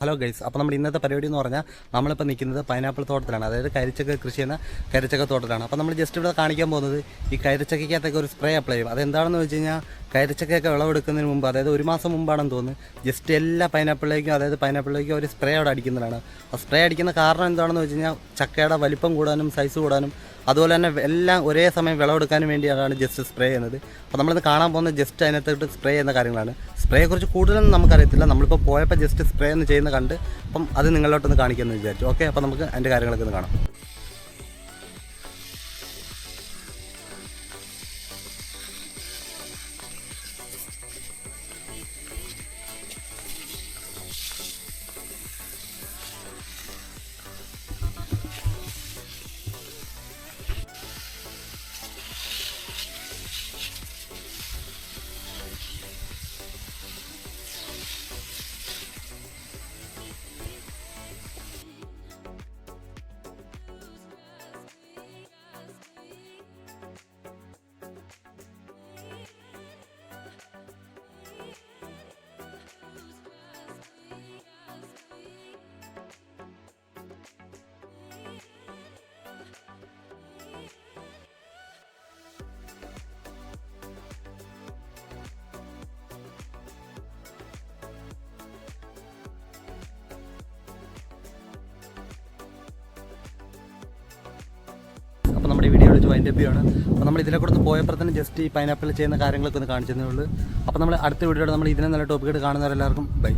Hello guys, അപ്പോൾ നമ്മൾ ഇന്നത്തെ പരിപാടി എന്ന് പറഞ്ഞാൽ നമ്മളിപ്പോൾ നിൽക്കുന്നത് പൈനാപ്പിൾ തോട്ടത്തിലാണ്. അതായത് കരിച്ചക്ക കൃഷി ചെയ്യുന്ന കരിച്ചക്ക തോട്ടത്തിലാണ്. അപ്പോൾ നമ്മൾ ജസ്റ്റ് ഇവിടെ കാണിക്കാൻ പോകുന്നത് ഈ കരിച്ചക്കകത്തൊക്കെ ഒരു സ്പ്രേ അപ്ലൈ ചെയ്യും. അതെന്താണെന്ന് വെച്ച് കഴിഞ്ഞാൽ കരിച്ചക്കയൊക്കെ വിളവെടുക്കുന്നതിന് മുമ്പ്, അതായത് ഒരു മാസം മുമ്പാണെന്ന് തോന്നുന്നു, ജസ്റ്റ് എല്ലാ പൈനാപ്പിളിലേക്കും ഒരു സ്പ്രേ അവിടെ അടിക്കുന്നതാണ്. ആ സ്പ്രേ അടിക്കുന്ന കാരണം എന്താണെന്ന് വെച്ച് കഴിഞ്ഞാൽ ചക്കയുടെ വലിപ്പം കൂടാനും സൈസ് കൂടാനും അതുപോലെ തന്നെ എല്ലാം ഒരേ സമയം വിളവെടുക്കാനും വേണ്ടിയാണ് ജസ്റ്റ് സ്പ്രേ ചെയ്യുന്നത്. അപ്പോൾ നമ്മളിത് കാണാൻ പോകുന്നത് ജസ്റ്റ് അതിനകത്തോട്ട് സ്പ്രേ ചെയ്യുന്ന കാര്യങ്ങളാണ്. സ്പ്രേയെക്കുറിച്ച് കൂടുതലൊന്നും നമുക്കറിയത്തില്ല. നമ്മളിപ്പോൾ പോയപ്പോൾ ജസ്റ്റ് സ്പ്രേ ഒന്ന് ചെയ്യുന്ന കണ്ട് അപ്പം അത് നിങ്ങളിലോട്ടൊന്ന് കാണിക്കാമെന്ന് വിചാരിച്ചു. ഓക്കെ, അപ്പോൾ നമുക്ക് അതിൻ്റെ കാര്യങ്ങളൊക്കെ ഒന്ന് കാണാം. അപ്പോൾ നമ്മുടെ ഈ വീഡിയോ വിളിച്ച് വൈൻഡപ്പ് ചെയ്യുകയാണ്. അപ്പോൾ നമ്മൾ ഇതിലെ കൂടെ പോയപ്പോൾ തന്നെ ജസ്റ്റ് ഈ പൈനാപ്പിൾ ചെയ്യുന്ന കാര്യങ്ങളൊക്കെ ഒന്ന് കാണിച്ചതേ ഉള്ളൂ. അപ്പോൾ നമ്മൾ അടുത്ത വീഡിയോയിൽ നമ്മൾ ഇതിനെ നല്ല ടോപ്പിക്കായിട്ട് കാണുന്നവരെല്ലാവർക്കും ബൈ.